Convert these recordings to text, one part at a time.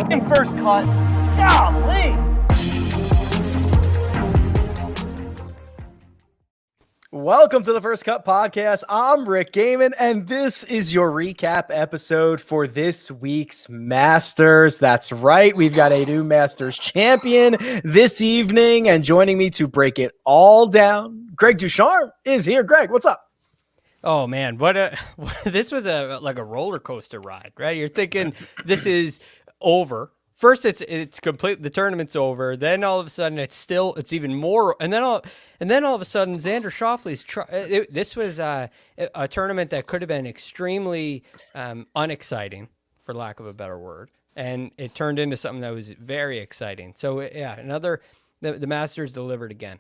freaking first cut. Golly. Welcome to the First Cut Podcast. I'm Rick Gehman, and this is your recap episode for this week's Masters. That's right. We've got a new Masters champion this evening, and joining me to break it all down, Greg DuCharme is here. Greg, what's up? Oh man, this was like a roller coaster ride, right? You're thinking this is over. First, it's complete. The tournament's over. Then all of a sudden, it's even more. And then all of a sudden, Xander Schauffele's. This was a tournament that could have been extremely unexciting, for lack of a better word, and it turned into something that was very exciting. So yeah, the Masters delivered again.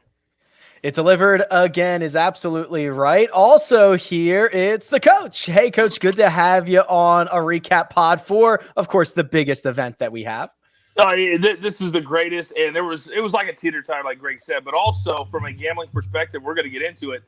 It delivered again is absolutely right. Also here, it's the coach. Hey, coach, good to have you on a recap pod for, of course, the biggest event that we have. This is the greatest, and it was like a teeter totter, like Greg said, but also from a gambling perspective, we're going to get into it.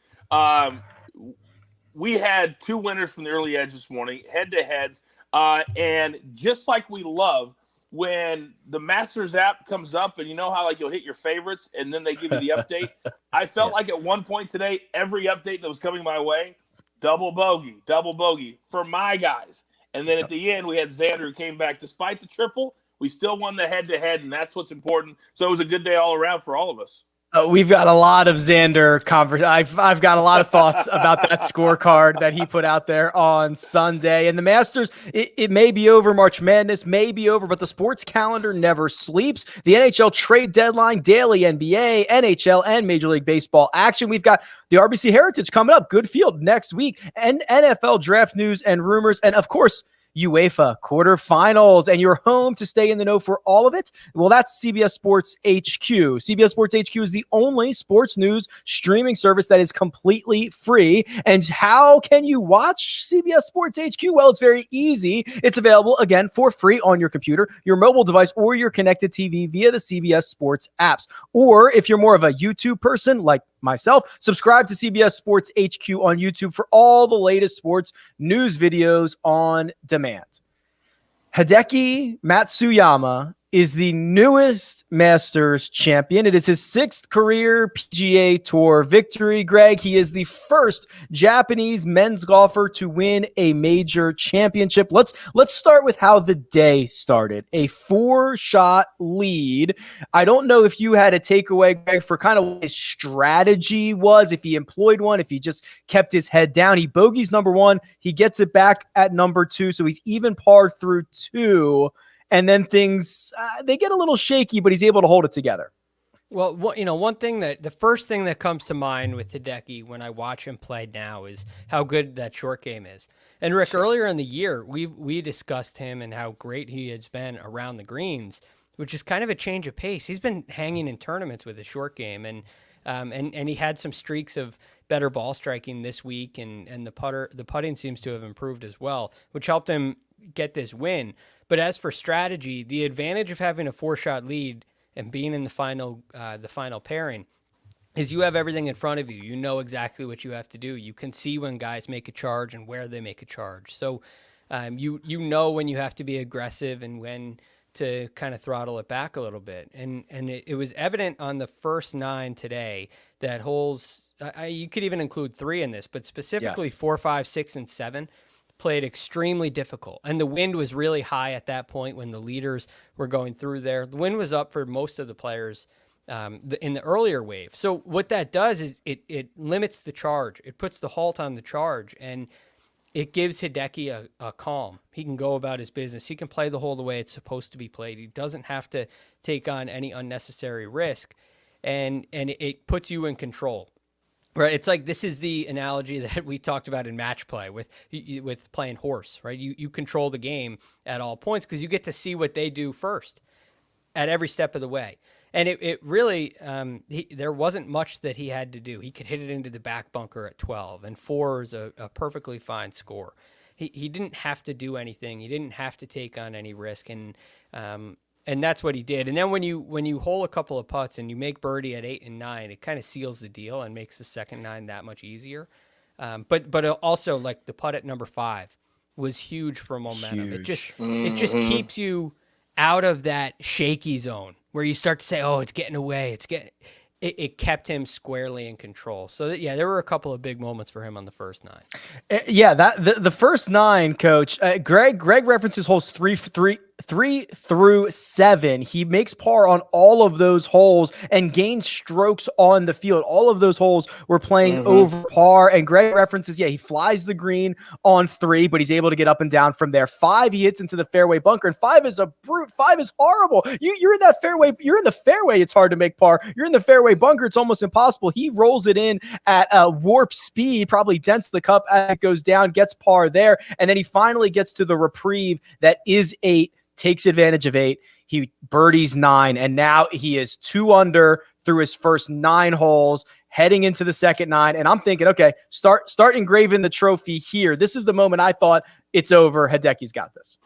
We had two winners from the early edge this morning, head-to-heads, and just like we love, when the Masters app comes up and you know how like you'll hit your favorites and then they give you the update, I felt like at one point today, every update that was coming my way, double bogey for my guys. And then at the end, we had Xander who came back. Despite the triple, we still won the head-to-head, and that's what's important. So it was a good day all around for all of us. We've got a lot of Xander I've got a lot of thoughts about that scorecard that he put out there on Sunday. And the Masters, it may be over. March Madness may be over, but the sports calendar never sleeps. The NHL trade deadline, daily NBA, NHL, and Major League Baseball action. We've got the RBC Heritage coming up, good field next week, and NFL draft news and rumors, and of course, UEFA quarterfinals, and you're home to stay in the know for all of it. Well, that's CBS Sports HQ. CBS Sports HQ is the only sports news streaming service that is completely free. And how can you watch CBS Sports HQ? Well, it's very easy. It's available, again, for free on your computer, your mobile device, or your connected TV via the CBS Sports apps. Or if you're more of a YouTube person like myself, subscribe to CBS Sports HQ on YouTube for all the latest sports news videos on demand. Hideki Matsuyama is the newest Masters champion. It is his sixth career PGA Tour victory. Greg, he is the first Japanese men's golfer to win a major championship. Let's start with how the day started. A 4-shot lead. I don't know if you had a takeaway, Greg, for kind of what his strategy was, if he employed one, if he just kept his head down. He bogeys number one. He gets it back at number two, so he's even parred through two. And then things, they get a little shaky, but he's able to hold it together. Well, the first thing that comes to mind with Hideki when I watch him play now is how good that short game is. And Rick, earlier in the year, we discussed him and how great he has been around the greens, which is kind of a change of pace. He's been hanging in tournaments with his short game, and he had some streaks of better ball striking this week, and the putting seems to have improved as well, which helped him get this win. But as for strategy, the advantage of having a 4-shot lead and being in the final pairing is you have everything in front of you. You know exactly what you have to do. You can see when guys make a charge and where they make a charge. So you know when you have to be aggressive and when to kind of throttle it back a little bit. And it was evident on the first 9 today that holes, you could even include 3 in this, but specifically 4, 5, 6, and 7 played extremely difficult. And the wind was really high at that point when the leaders were going through there. The wind was up for most of the players in the earlier wave. So what that does is it limits the charge. It puts the halt on the charge, and it gives Hideki a calm. He can go about his business. He can play the hole the way it's supposed to be played. He doesn't have to take on any unnecessary risk, and it puts you in control. Right, it's like this is the analogy that we talked about in match play with playing horse, right? You control the game at all points because you get to see what they do first at every step of the way. And it really, there wasn't much that he had to do. He could hit it into the back bunker at 12, and 4 is a perfectly fine score. He didn't have to do anything. He didn't have to take on any risk, and that's what he did. And then when you hole a couple of putts and you make birdie at 8 and 9, it kind of seals the deal and makes the second 9 that much easier. But also, like, the putt at number 5 was huge for momentum. It just keeps you out of that shaky zone where you start to say, oh, it's getting away. It kept him squarely in control. So yeah, there were a couple of big moments for him on the first 9. Yeah, the first 9, Coach. Greg references holes 3 through 7. He makes par on all of those holes and gains strokes on the field. All of those holes were playing over par. And Greg references, he flies the green on 3, but he's able to get up and down from there. 5, he hits into the fairway bunker, and 5 is a brute. 5 is horrible. You're in that fairway. You're in the fairway. It's hard to make par. You're in the fairway bunker. It's almost impossible. He rolls it in at warp speed, probably dents the cup as it goes down, gets par there, and then he finally gets to the reprieve that is 8. Takes advantage of 8. He birdies 9, and now he is 2 under through his first 9 holes, heading into the second 9. And I'm thinking, okay, start engraving the trophy here. This is the moment I thought it's over. Hideki's got this.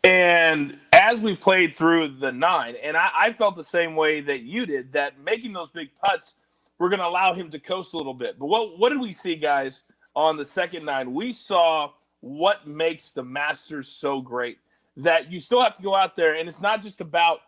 And as we played through the 9, and I felt the same way that you did, that making those big putts were going to allow him to coast a little bit. But what did we see, guys, on the second 9? We saw what makes the Masters so great. That you still have to go out there, and it's not just about,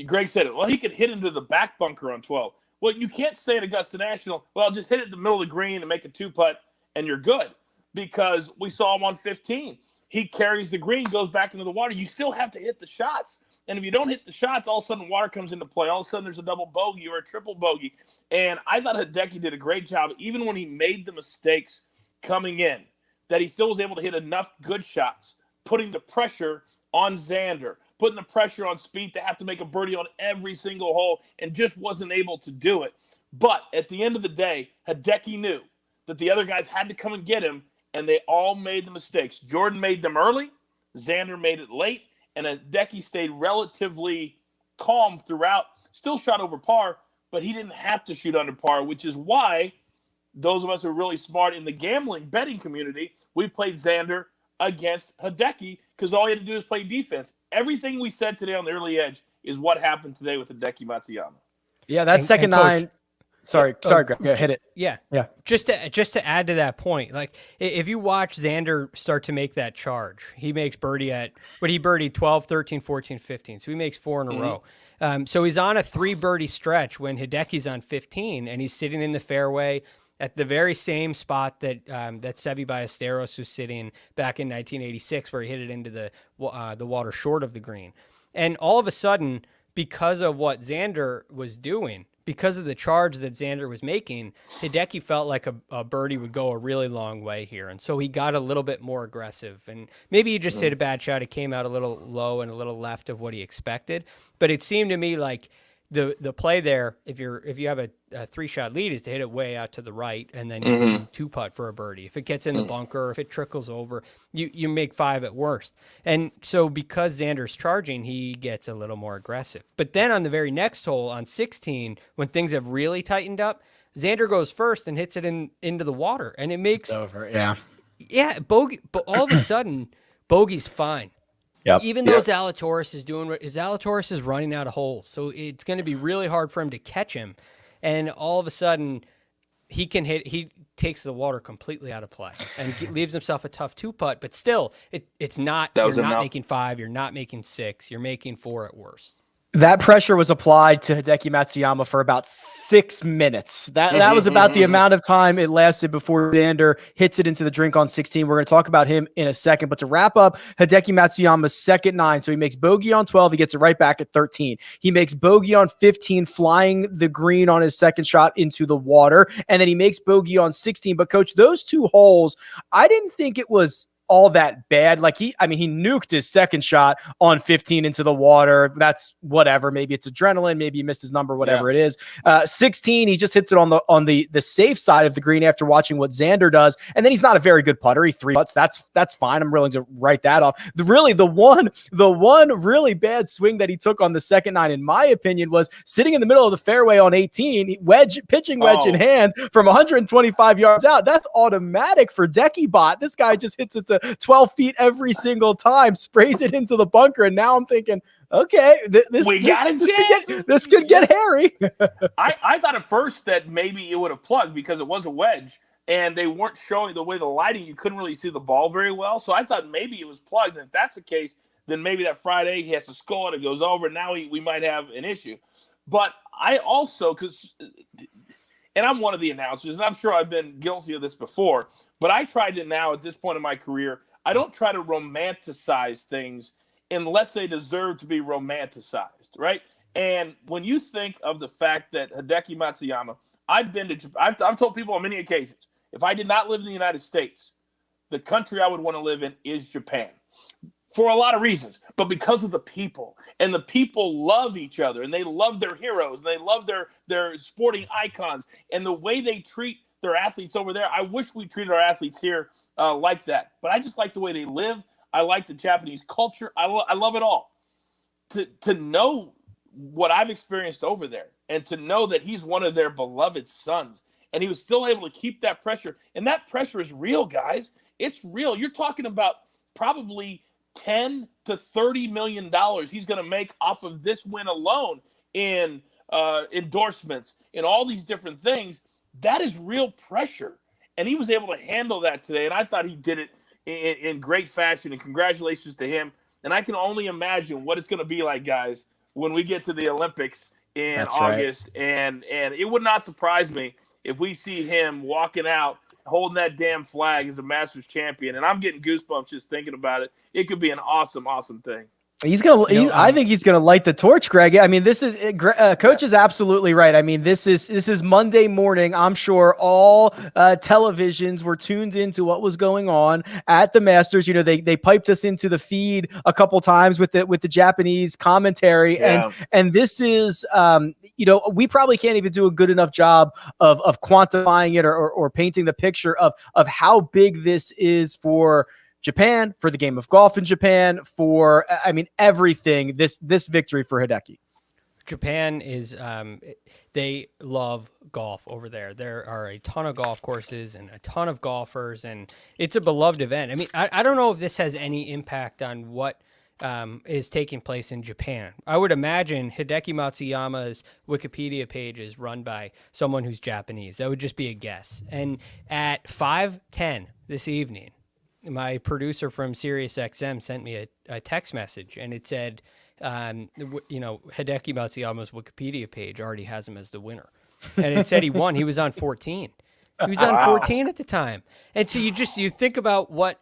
Greg said it, well, he could hit into the back bunker on 12. Well, you can't say at Augusta National, well, just hit it in the middle of the green and make a 2-putt, and you're good. Because we saw him on 15. He carries the green, goes back into the water. You still have to hit the shots. And if you don't hit the shots, all of a sudden water comes into play. All of a sudden there's a double bogey or a triple bogey. And I thought Hideki did a great job, even when he made the mistakes coming in, that he still was able to hit enough good shots, putting the pressure on Xander, putting the pressure on Spieth to have to make a birdie on every single hole, and just wasn't able to do it. But at the end of the day, Hideki knew that the other guys had to come and get him, and they all made the mistakes. Jordan made them early, Xander made it late, and Hideki stayed relatively calm throughout. Still shot over par, but he didn't have to shoot under par, which is why those of us who are really smart in the gambling betting community, we played Xander against Hideki, because all he had to do is play defense. Everything we said today on the early edge is what happened today with Hideki Matsuyama. Yeah, that second 9. Sorry, Greg. Yeah, hit it. Yeah. Just to add to that point, like if you watch Xander start to make that charge, he makes birdie he birdied 12, 13, 14, 15. So he makes 4 in a row. So he's on a 3 birdie stretch when Hideki's on 15, and he's sitting in the fairway at the very same spot that that Seve Ballesteros was sitting back in 1986, where he hit it into the water short of the green. And all of a sudden, because of what Xander was doing, because of the charge that Xander was making, Hideki felt like a birdie would go a really long way here. And so he got a little bit more aggressive. And maybe he just hit a bad shot. It came out a little low and a little left of what he expected. But it seemed to me like the play there, if you have a 3-shot lead, is to hit it way out to the right, and then you can 2-putt for a birdie. If it gets in the bunker, if it trickles over, you make 5 at worst. And so because Xander's charging, he gets a little more aggressive. But then on the very next hole, on 16, when things have really tightened up, Xander goes first and hits it into the water, and it makes over. Bogey. But all of a sudden, bogey's fine. Yep. Even though Zalatoris is Zalatoris is running out of holes, so it's going to be really hard for him to catch him. And all of a sudden, he takes the water completely out of play and leaves himself a tough 2-putt. But still, you're not making 5, you're not making 6, you're making 4 at worst. That pressure was applied to Hideki Matsuyama for about 6 minutes. That was about the amount of time it lasted before Xander hits it into the drink on 16. We're going to talk about him in a second. But to wrap up Hideki Matsuyama's second 9, so he makes bogey on 12. He gets it right back at 13. He makes bogey on 15, flying the green on his second shot into the water. And then he makes bogey on 16. But, Coach, those 2 holes, I didn't think it was all that bad. Like he nuked his second shot on 15 into the water. That's whatever. Maybe it's adrenaline. Maybe he missed his number, whatever it is. 16, he just hits it on the safe side of the green after watching what Xander does. And then he's not a very good putter. He 3-putts. That's fine. I'm willing to write that off. The one really bad swing that he took on the second 9, in my opinion, was sitting in the middle of the fairway on 18, pitching wedge in hand from 125 yards out. That's automatic for Decky Bot. This guy just hits it to 12 feet every single time, sprays it into the bunker, and now I'm thinking, okay, this could get hairy. I thought at first that maybe it would have plugged because it was a wedge, and they weren't showing the way the lighting, you couldn't really see the ball very well. So I thought maybe it was plugged. And if that's the case, then maybe that Friday he has to score it. It goes over. Now we might have an issue. But I also, and I'm one of the announcers, and I'm sure I've been guilty of this before, but I try to now at this point in my career, I don't try to romanticize things unless they deserve to be romanticized, right? And when you think of the fact that Hideki Matsuyama, I've told people on many occasions, if I did not live in the United States, the country I would want to live in is Japan. For a lot of reasons, but because of the people. And the people love each other, and they love their heroes, and they love their sporting icons, and the way they treat their athletes over there. I wish we treated our athletes here like that. But I just like the way they live. I like the Japanese culture. I love it all. To know what I've experienced over there, and to know that he's one of their beloved sons, and he was still able to keep that pressure. And that pressure is real, guys. It's real. You're talking about probably $10 to $30 million he's going to make off of this win alone in endorsements and all these different things. That is real pressure. And he was able to handle that today. And I thought he did it in great fashion. And congratulations to him. And I can only imagine what it's going to be like, guys, when we get to the Olympics in August. Right. And it would not surprise me if we see him walking out holding that damn flag as a Masters champion. And I'm getting goosebumps just thinking about it. It could be an awesome, awesome thing. I think he's gonna light the torch, Greg. I mean, this is Coach is absolutely right. I mean, this is Monday morning. I'm sure all televisions were tuned into what was going on at the Masters. You know, they piped us into the feed a couple times with the Japanese commentary, and this is you know, we probably can't even do a good enough job of quantifying it or painting the picture of how big this is for Japan, for the game of golf in Japan, for, I mean, everything, this victory for Hideki. Japan is, they love golf over there. There are a ton of golf courses and a ton of golfers, and it's a beloved event. I mean, I don't know if this has any impact on what is taking place in Japan. I would imagine Hideki Matsuyama's Wikipedia page is run by someone who's Japanese. That would just be a guess. And at 5:10 this evening, my producer from SiriusXM sent me a text message, and it said, you know, Hideki Matsuyama's Wikipedia page already has him as the winner. And it said he won. He was on 14. He was on 14 at the time. And so you think about what,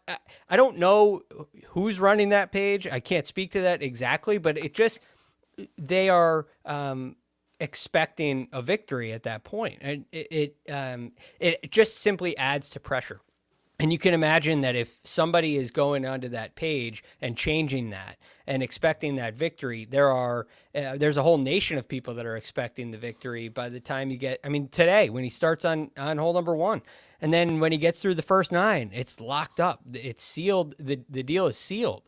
I don't know who's running that page. I can't speak to that exactly, but they are expecting a victory at that point. And it just simply adds to pressure. And you can imagine that if somebody is going onto that page and changing that and expecting that victory, there's a whole nation of people that are expecting the victory by the time you get, I mean, today when he starts on hole number 1, and then when he gets through the first 9, it's locked up. It's sealed. The deal is sealed.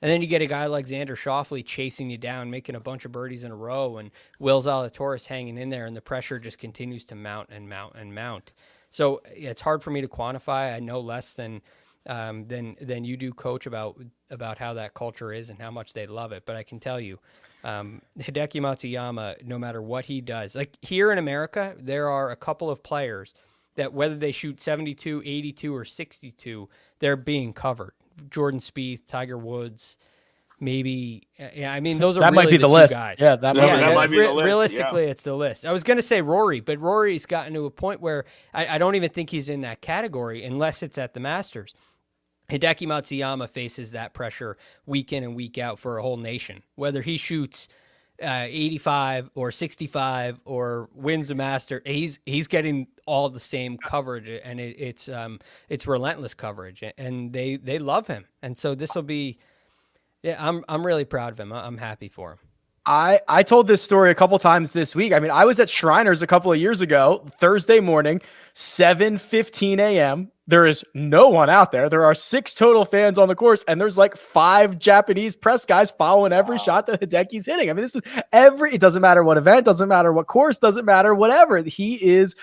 And then you get a guy like Xander Schauffele chasing you down, making a bunch of birdies in a row, and Will Zalatoris hanging in there, and the pressure just continues to mount and mount and mount. So it's hard for me to quantify. I know less than you do, Coach, about how that culture is and how much they love it. But I can tell you, Hideki Matsuyama, no matter what he does, like here in America, there are a couple of players that whether they shoot 72, 82, or 62, they're being covered. Jordan Spieth, Tiger Woods. Maybe, yeah. I mean, those are that really might be the two list. Guys. Yeah, that might be the list. Realistically, it's the list. I was going to say Rory, but Rory's gotten to a point where I don't even think he's in that category unless it's at the Masters. Hideki Matsuyama faces that pressure week in and week out for a whole nation. Whether he shoots 85 or 65 or wins a Master, he's getting all the same coverage, and it's relentless coverage, and they love him. And so this will be. Yeah, I'm really proud of him. I'm happy for him. I told this story a couple times this week. I mean, I was at Shriners a couple of years ago, Thursday morning, 7:15 a.m. There is no one out there. There are 6 total fans on the course, and there's like 5 Japanese press guys following every shot that Hideki's hitting. I mean, this is it doesn't matter what event, doesn't matter what course, doesn't matter whatever. He is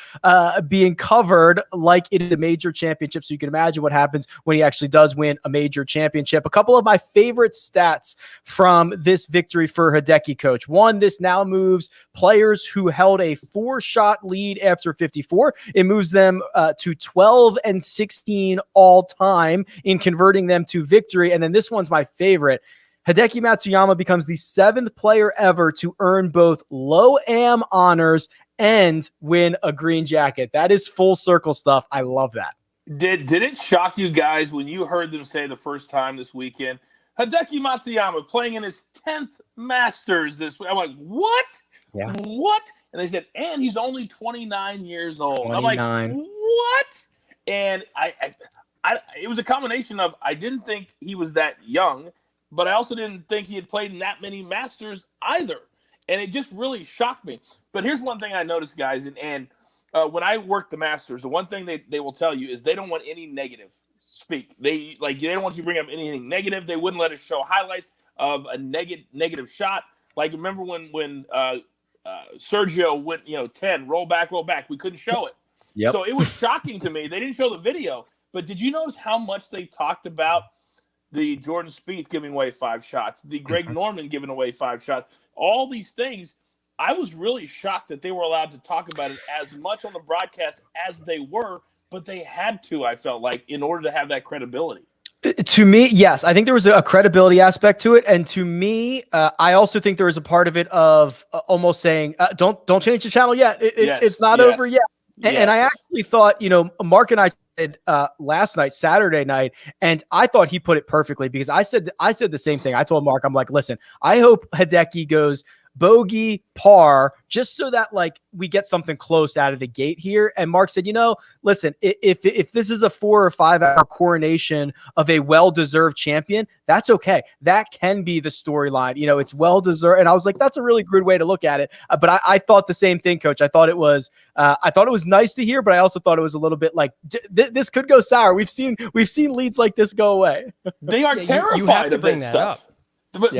being covered like it is a major championship. So you can imagine what happens when he actually does win a major championship. A couple of my favorite stats from this victory for Hideki, Coach. 1, this now moves players who held a 4-shot lead after 54. It moves them to 12 and 16 all time in converting them to victory. And then this one's my favorite. Hideki Matsuyama becomes the 7th player ever to earn both low-am honors and win a green jacket. That is full circle stuff. I love that. Did it shock you guys when you heard them say the first time this weekend, Hideki Matsuyama playing in his 10th Masters this week? I'm like, what? Yeah. What? And they said, and he's only 29 years old. 29. I'm like, what? And I it was a combination of I didn't think he was that young, but I also didn't think he had played in that many Masters either. And it just really shocked me. But here's one thing I noticed, guys, and when I work the Masters, the one thing they will tell you is they don't want any negative speak. They don't want you to bring up anything negative. They wouldn't let us show highlights of a negative shot. Like, remember when Sergio went 10, roll back. We couldn't show it. Yep. So it was shocking to me. They didn't show the video. But did you notice how much they talked about the Jordan Spieth giving away 5 shots, the Greg Norman giving away 5 shots, all these things? I was really shocked that they were allowed to talk about it as much on the broadcast as they were, but they had to, I felt like, in order to have that credibility. To me, yes, I think there was a credibility aspect to it, and to me, I also think there was a part of it of almost saying, "Don't change the channel yet. It's not over yet." And I actually thought, Mark and I did last night, Saturday night, and I thought he put it perfectly because I said the same thing. I told Mark, I'm like, listen, I hope Hideki goes bogey, par, just so that we get something close out of the gate here. And Mark said, listen, if this is a 4 or 5 hour coronation of a well-deserved champion, that's okay. That can be the storyline. It's well-deserved. And I was like, that's a really good way to look at it. But I thought the same thing, Coach. I thought it was nice to hear, but I also thought it was a little bit like this could go sour. We've seen leads like this go away. They are terrified you have to of bring that that stuff.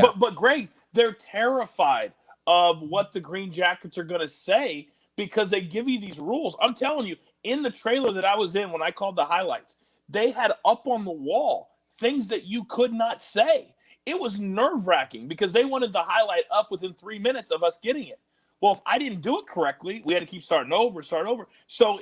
up. But Greg, they're terrified of what the Green Jackets are going to say because they give you these rules. I'm telling you, in the trailer that I was in when I called the highlights, they had up on the wall things that you could not say. It was nerve-wracking because they wanted the highlight up within 3 minutes of us getting it. Well, if I didn't do it correctly, we had to keep starting over. So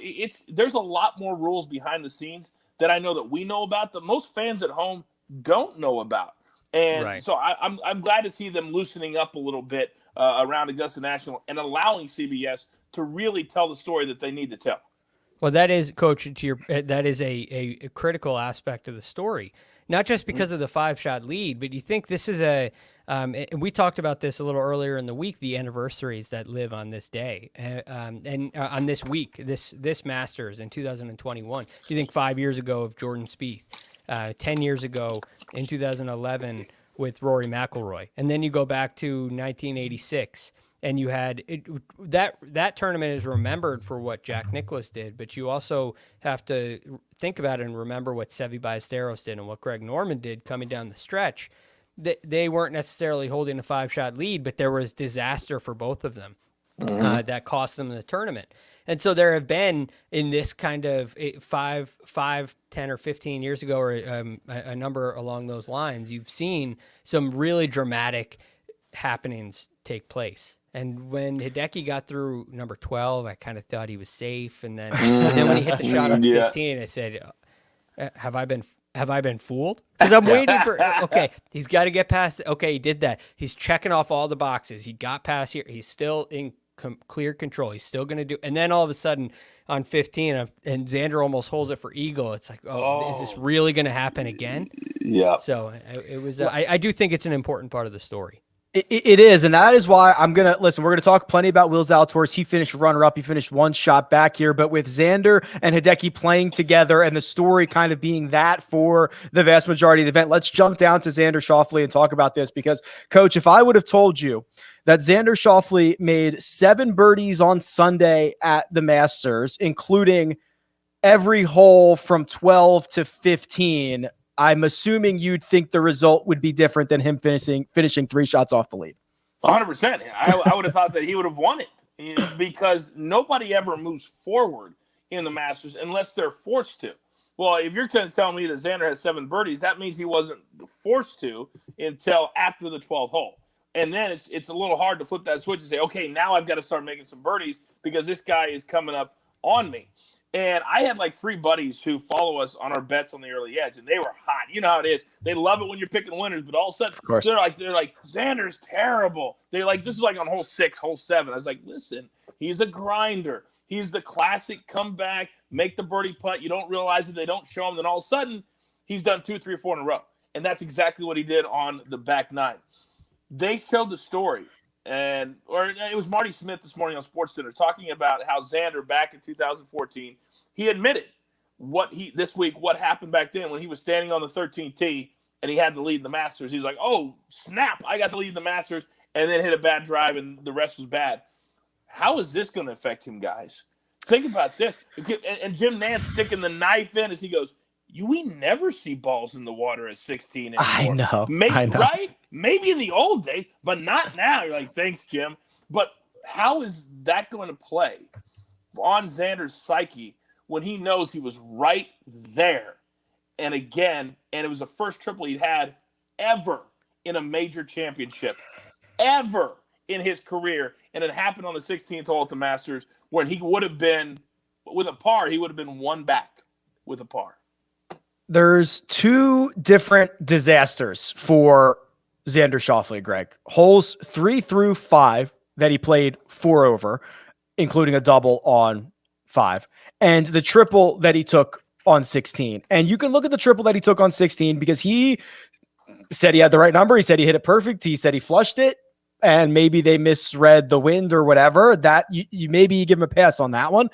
there's a lot more rules behind the scenes that I know that we know about that most fans at home don't know about. And so I'm glad to see them loosening up a little bit around Augusta National and allowing CBS to really tell the story that they need to tell. Well, that is, Coach, that is a critical aspect of the story, not just because of the 5-shot lead, but you think this is and we talked about this a little earlier in the week, the anniversaries that live on this day and on this week, this Masters in 2021. You think 5 years ago of Jordan Spieth, 10 years ago in 2011 with Rory McIlroy, and then you go back to 1986, and you had that tournament is remembered for what Jack Nicklaus did, but you also have to think about it and remember what Seve Ballesteros did and what Greg Norman did coming down the stretch. They weren't necessarily holding a 5-shot lead, but there was disaster for both of them that cost them the tournament. And so there have been in this kind of 5, 10 or 15 years ago, or a number along those lines, you've seen some really dramatic happenings take place. And when Hideki got through number 12, I kind of thought he was safe. And then when he hit the shot on 15, I said, have I been fooled? Because I'm waiting for, okay, he's got to get past it. Okay, he did that. He's checking off all the boxes. He got past here. He's still in clear control. He's still going to do. And then all of a sudden on 15, and Xander almost holds it for eagle. It's like, is this really going to happen again? Yeah. So it was, I do think it's an important part of the story. It is, and that is why I'm going to listen. We're going to talk plenty about Will Zalatoris. He finished runner-up. He finished 1 shot back here, but with Xander and Hideki playing together and the story kind of being that for the vast majority of the event, let's jump down to Xander Schauffele and talk about this because, Coach, if I would have told you that Xander Schauffele made 7 birdies on Sunday at the Masters, including every hole from 12 to 15, I'm assuming you'd think the result would be different than him finishing 3 shots off the lead. 100%. I would have thought that he would have won it because nobody ever moves forward in the Masters unless they're forced to. Well, if you're going to tell me that Xander has 7 birdies, that means he wasn't forced to until after the 12th hole. And then it's a little hard to flip that switch and say, okay, now I've got to start making some birdies because this guy is coming up on me. And I had like 3 buddies who follow us on our bets on the early edge, and they were hot. You know how it is. They love it when you're picking winners, but all of a sudden they're like, Xander's terrible. They're like, this is like on hole 6, hole 7. I was like, listen, he's a grinder. He's the classic comeback, make the birdie putt. You don't realize it. They don't show him. Then all of a sudden, he's done 2, 3, or 4 in a row. And that's exactly what he did on the back 9. They showed the story. Or it was Marty Smith this morning on SportsCenter talking about how Xander back in 2014, he admitted what happened back then when he was standing on the 13th tee and he had to lead the Masters. He's like, oh, snap, I got to lead the Masters, and then hit a bad drive and the rest was bad. How is this going to affect him, guys? Think about this. And Jim Nantz sticking the knife in as he goes, we never see balls in the water at 16 anymore. I know. Right? Maybe in the old days, but not now. You're like, thanks, Jim. But how is that going to play on Xander's psyche when he knows he was right there? And again, and it was the first triple he'd had ever in a major championship, ever in his career. And it happened on the 16th hole at the Masters, when he would have been, with a par, he would have been 1 back with a par. There's 2 different disasters for Xander Schauffele, Greg. Holes 3 through 5 that he played 4 over, including a double on 5, and the triple that he took on 16. And you can look at the triple that he took on 16 because he said he had the right number. He said he hit it perfect. He said he flushed it, and maybe they misread the wind or whatever. That you maybe give him a pass on that one.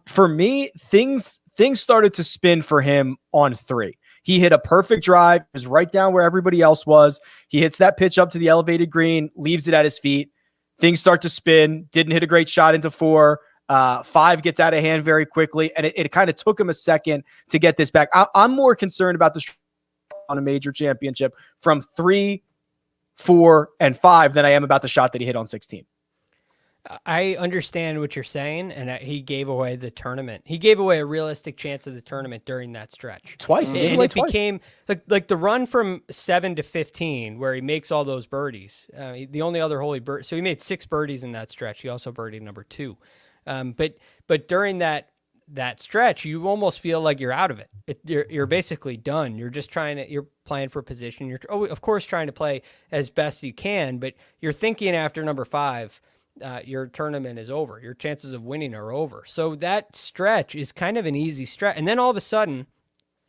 For me, things started to spin for him on 3. He hit a perfect drive. It was right down where everybody else was. He hits that pitch up to the elevated green, leaves it at his feet. Things start to spin. Didn't hit a great shot into 4. 5 gets out of hand very quickly, and it kind of took him a second to get this back. I'm more concerned about this on a major championship from 3, 4, and 5 than I am about the shot that he hit on 16. I understand what you're saying, and he gave away the tournament. He gave away a realistic chance of the tournament during that stretch. Twice. And it became like the run from 7 to 15 where he makes all those birdies. The only other hole so he made 6 birdies in that stretch. He also birdied number 2. But during that stretch, you almost feel like you're out of it. You're basically done. You're just you're playing for position. You're of course trying to play as best you can, but you're thinking after number 5, your tournament is over. Your chances of winning are over. So that stretch is kind of an easy stretch. And then all of a sudden,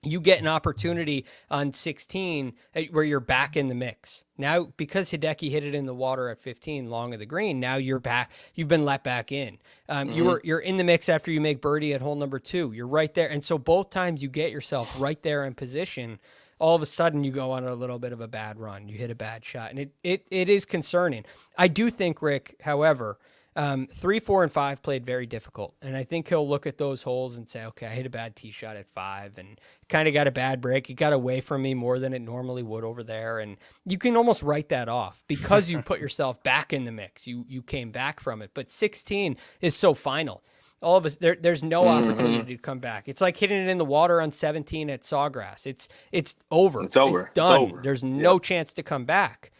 you get an opportunity on 16 where you're back in the mix. Now, because Hideki hit it in the water at 15 long of the green, now you're back. You've been let back in. You're in the mix after you make birdie at hole number 2. You're right there. And so both times you get yourself right there in position, all of a sudden you go on a little bit of a bad run. You hit a bad shot, and it is concerning. I do think, Rick, however, 3, 4, and 5 played very difficult, and I think he'll look at those holes and say, okay, I hit a bad tee shot at 5 and kind of got a bad break. It got away from me more than it normally would over there, and you can almost write that off because you put yourself back in the mix. You came back from it, but 16 is so final. All of us, there's no opportunity to come back. It's like hitting it in the water on 17 at Sawgrass. It's over. It's over. It's done. It's over. There's no chance to come back.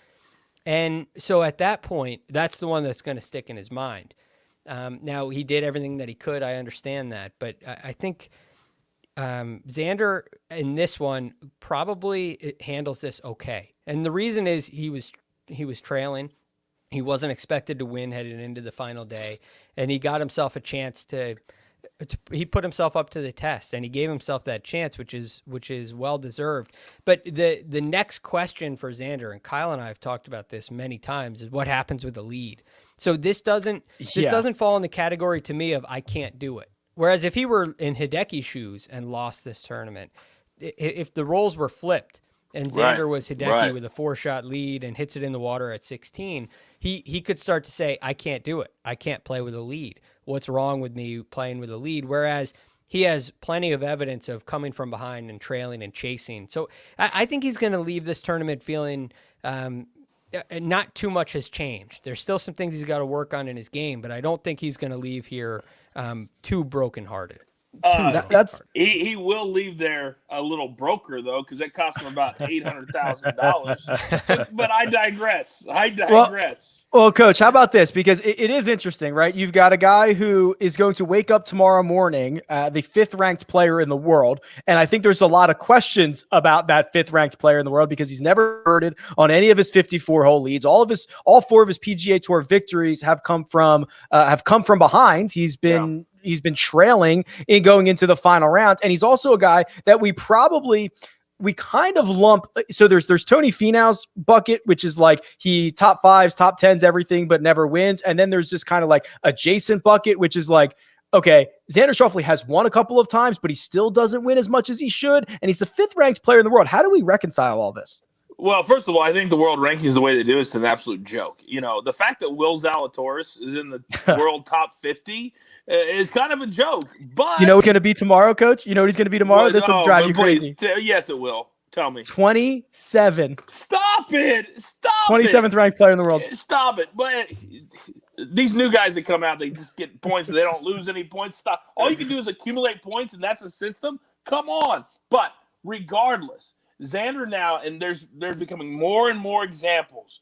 And so at that point, that's the one that's going to stick in his mind. Now, he did everything that he could. I understand that. But I think Xander in this one probably handles this okay. And the reason is he was trailing. He wasn't expected to win heading into the final day, and he got himself a chance he put himself up to the test, and he gave himself that chance, which is well deserved. But the next question for Xander, and Kyle and I have talked about this many times, is what happens with the lead. So this doesn't fall in the category to me of I can't do it. Whereas if he were in Hideki's shoes and lost this tournament, if the roles were flipped, and Xander was Hideki with a 4-shot lead and hits it in the water at 16, he could start to say, I can't do it. I can't play with a lead. What's wrong with me playing with a lead? Whereas he has plenty of evidence of coming from behind and trailing and chasing. So I think he's going to leave this tournament feeling not too much has changed. There's still some things he's got to work on in his game, but I don't think he's going to leave here too brokenhearted. That's he will leave there a little broker though, because that cost him about $800,000. But I digress. Well, Coach, how about this? Because it is interesting, right? You've got a guy who is going to wake up tomorrow morning, the 5th-ranked player in the world, and I think there's a lot of questions about that 5th-ranked player in the world because he's never converted on any of his 54-hole leads. All 4 of his PGA Tour victories have come from behind. He's been trailing in going into the final round, and he's also a guy that we kind of lump. So there's Tony Finau's bucket, which is like he top 5s, top 10s, everything, but never wins. And then there's just kind of like adjacent bucket, which is like, okay, Xander Schauffele has won a couple of times, but he still doesn't win as much as he should. And he's the 5th-ranked player in the world. How do we reconcile all this? Well, first of all, I think the world rankings, the way they do it, is an absolute joke. The fact that Will Zalatoris is in the world top 50 is kind of a joke. But you know what's going to be tomorrow, Coach? You know what he's going to be tomorrow? Well, this will drive you crazy. Yes, it will. Tell me. 27. Stop it. 27th ranked player in the world. Stop it. But these new guys that come out, they just get points and they don't lose any points. Stop. All you can do is accumulate points, and that's a system. Come on. But regardless, Xander now, and there's becoming more and more examples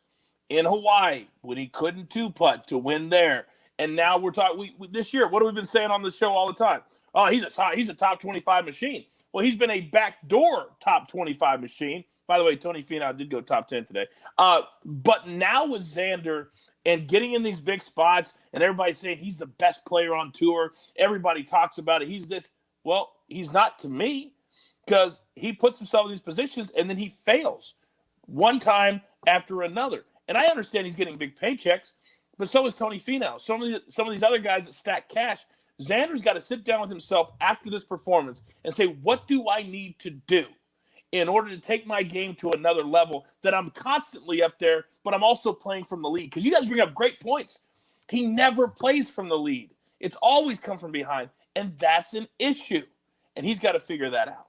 in Hawaii when he couldn't 2-putt to win there. And now we're talking this year. What have we been saying on the show all the time? Oh, he's a top 25 machine. Well, he's been a backdoor top 25 machine. By the way, Tony Finau did go top 10 today. But now with Xander and getting in these big spots, and everybody's saying he's the best player on tour. Everybody talks about it. He's this. Well, he's not to me, because he puts himself in these positions and then he fails one time after another. And I understand he's getting big paychecks, but so is Tony Finau. Some of these other guys that stack cash. Xander's got to sit down with himself after this performance and say, what do I need to do in order to take my game to another level that I'm constantly up there, but I'm also playing from the lead? Because you guys bring up great points. He never plays from the lead. It's always come from behind, and that's an issue. And he's got to figure that out.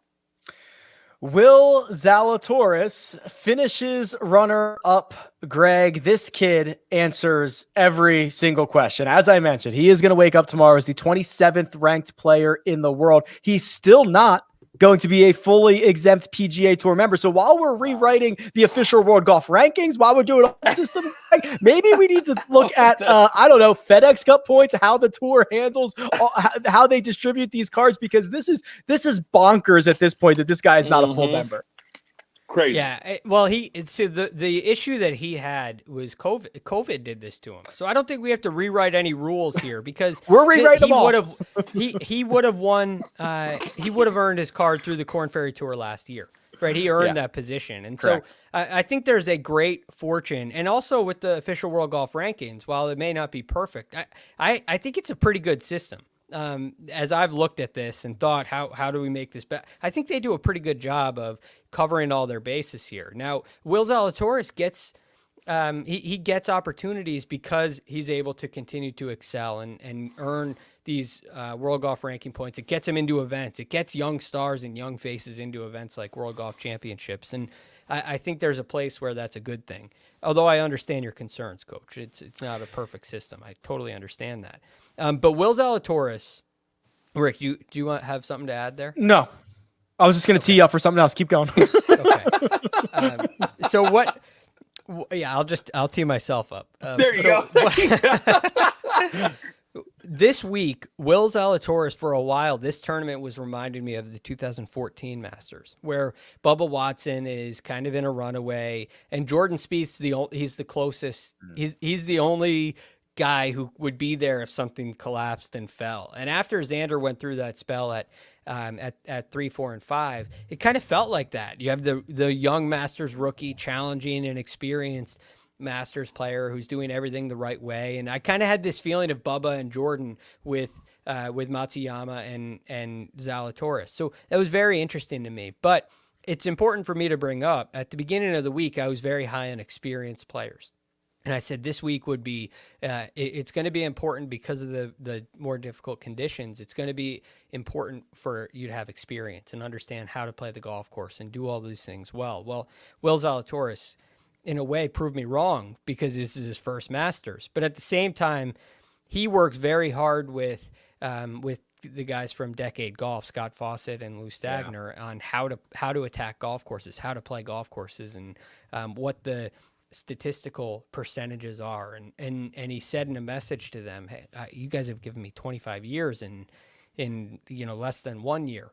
Will Zalatoris finishes runner-up. Greg, this kid answers every single question. As I mentioned, he is going to wake up tomorrow as the 27th ranked player in the world. He's still not going to be a fully exempt PGA Tour member. So while we're rewriting the official World Golf Rankings, while we're doing all the system, maybe we need to look at, FedEx Cup points, how the tour handles, how they distribute these cards, because this is bonkers at this point that this guy is not a full member. Crazy. Yeah. Well, the issue that he had was COVID. COVID did this to him. So I don't think we have to rewrite any rules here, because we're rewriting them all. He would have won. He would have earned his card through the Korn Ferry Tour last year, right? He earned that position, and correct. So I think there's a great fortune, and also with the official World Golf Rankings, while it may not be perfect, I think it's a pretty good system. As I've looked at this and thought, how do we make this better? I think they do a pretty good job of covering all their bases here. Now, Will Zalatoris gets he gets opportunities because he's able to continue to excel and earn these World Golf Ranking points. It gets him into events. It gets young stars and young faces into events like World Golf Championships. And I think there's a place where that's a good thing. Although I understand your concerns, Coach. It's not a perfect system. I totally understand that. But Will Zalatoris, Rick, do you want to have something to add there? No. I was just going to tee up for something else. Keep going. Okay. So what? Yeah, I'll tee myself up. There you go. This week, Will Zalatoris, for a while, this tournament was reminding me of the 2014 Masters, where Bubba Watson is kind of in a runaway, and Jordan Spieth's he's the closest. He's the only guy who would be there if something collapsed and fell. And after Xander went through that spell at 3, 4, and 5, it kind of felt like that. You have the young Masters rookie challenging an experienced Masters player who's doing everything the right way. And I kind of had this feeling of Bubba and Jordan with Matsuyama and Zalatoris. So that was very interesting to me. But it's important for me to bring up, at the beginning of the week, I was very high on experienced players. And I said this week would be, it's going to be important because of the more difficult conditions. It's going to be important for you to have experience and understand how to play the golf course and do all these things well. Well, Will Zalatoris, in a way, proved me wrong because this is his first Masters. But at the same time, he works very hard with the guys from Decade Golf, Scott Fawcett and Lou Stagner, on how to attack golf courses, how to play golf courses, and what the statistical percentages are. And he said in a message to them, hey, you guys have given me 25 years in less than 1 year.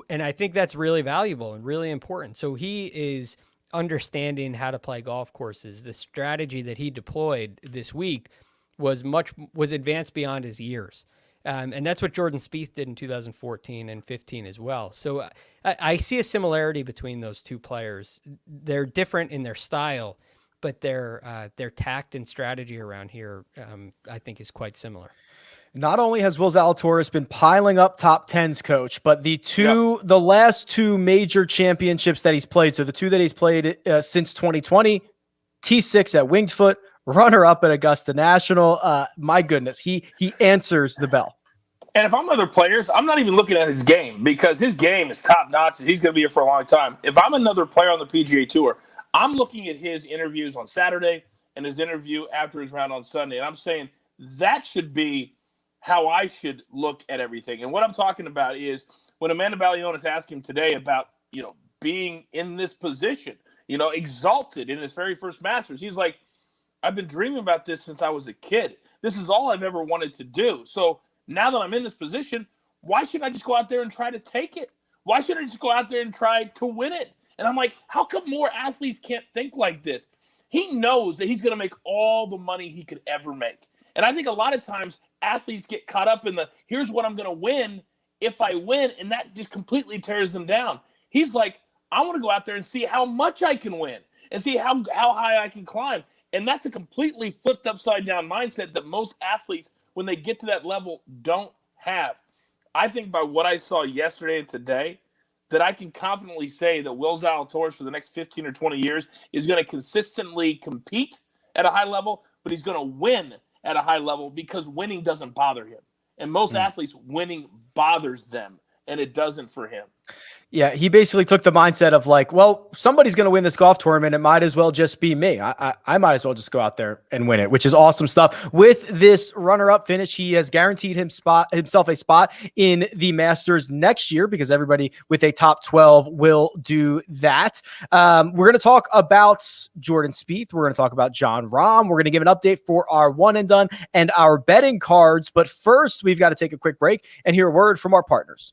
And I think that's really valuable and really important. So he is understanding how to play golf courses. The strategy that he deployed this week was advanced beyond his years. And that's what Jordan Spieth did in 2014 and 15 as well. So I see a similarity between those two players. They're different in their style, but their tact and strategy around here, I think, is quite similar. Not only has Will Zalatoris been piling up top tens, Coach, but the last two major championships that he's played, so the two that he's played since 2020, T6 at Winged Foot, runner-up at Augusta National. My goodness, he answers the bell. And if I'm other players, I'm not even looking at his game, because his game is top-notch. He's going to be here for a long time. If I'm another player on the PGA Tour, I'm looking at his interviews on Saturday and his interview after his round on Sunday, and I'm saying that should be how I should look at everything. And what I'm talking about is when Amanda Balionis asked him today about, being in this position, exalted in his very first Masters, he's like, I've been dreaming about this since I was a kid. This is all I've ever wanted to do. So now that I'm in this position, why shouldn't I just go out there and try to take it? Why shouldn't I just go out there and try to win it? And I'm like, how come more athletes can't think like this? He knows that he's going to make all the money he could ever make. And I think a lot of times athletes get caught up in here's what I'm going to win if I win, and that just completely tears them down. He's like, I want to go out there and see how much I can win and see how high I can climb. And that's a completely flipped upside down mindset that most athletes, when they get to that level, don't have. I think by what I saw yesterday and today, that I can confidently say that Will Zalatoris for the next 15 or 20 years is going to consistently compete at a high level, but he's going to win at a high level because winning doesn't bother him. And most athletes, winning bothers them, and it doesn't for him. Yeah, he basically took the mindset of like, well, somebody's going to win this golf tournament. It might as well just be me. I might as well just go out there and win it, which is awesome stuff. With this runner-up finish, he has guaranteed himself a spot in the Masters next year, because everybody with a top 12 will do that. We're going to talk about Jordan Spieth. We're going to talk about Jon Rahm. We're going to give an update for our one and done and our betting cards. But first, we've got to take a quick break and hear a word from our partners.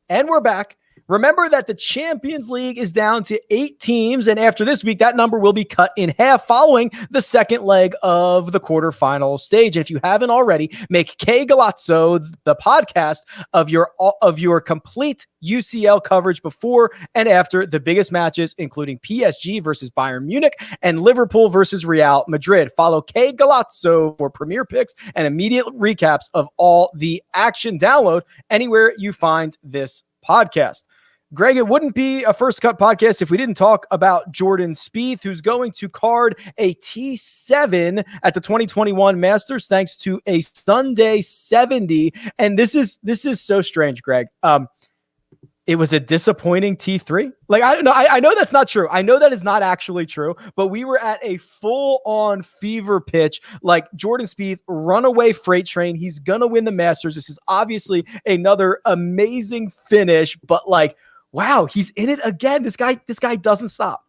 And we're back. Remember that the Champions League is down to 8 teams, and after this week, that number will be cut in half following the second leg of the quarterfinal stage. And if you haven't already, make K Galazzo the podcast of your complete UCL coverage before and after the biggest matches, including PSG versus Bayern Munich and Liverpool versus Real Madrid. Follow K Galazzo for premier picks and immediate recaps of all the action. Download anywhere you find this podcast. Greg, it wouldn't be a First Cut podcast if we didn't talk about Jordan Spieth, who's going to card a T7 at the 2021 Masters thanks to a Sunday 70. And this is so strange, Greg. It was a disappointing T3. Like, I know that's not true. I know that is not actually true, but we were at a full-on fever pitch, like Jordan Spieth, runaway freight train. He's going to win the Masters. This is obviously another amazing finish, but like, wow, he's in it again. This guy doesn't stop.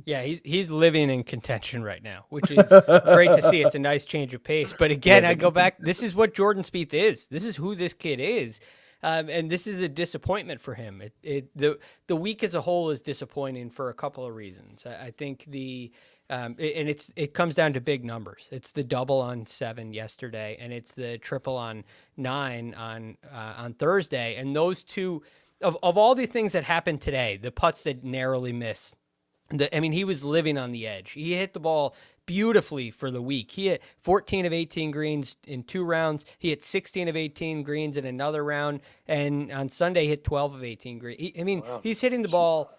Yeah, he's living in contention right now, which is great to see. It's a nice change of pace. But again, I go back, this is what Jordan Spieth is. This is who this kid is. And this is a disappointment for him. The week as a whole is disappointing for a couple of reasons. I think it comes down to big numbers. It's the double on 7 yesterday, and it's the triple on 9 on Thursday. And those two, of all the things that happened today, the putts that narrowly missed, he was living on the edge. He hit the ball beautifully for the week. He hit 14 of 18 greens in 2 rounds. He hit 16 of 18 greens in another round. And on Sunday, hit 12 of 18 greens. Wow. He's hitting the ball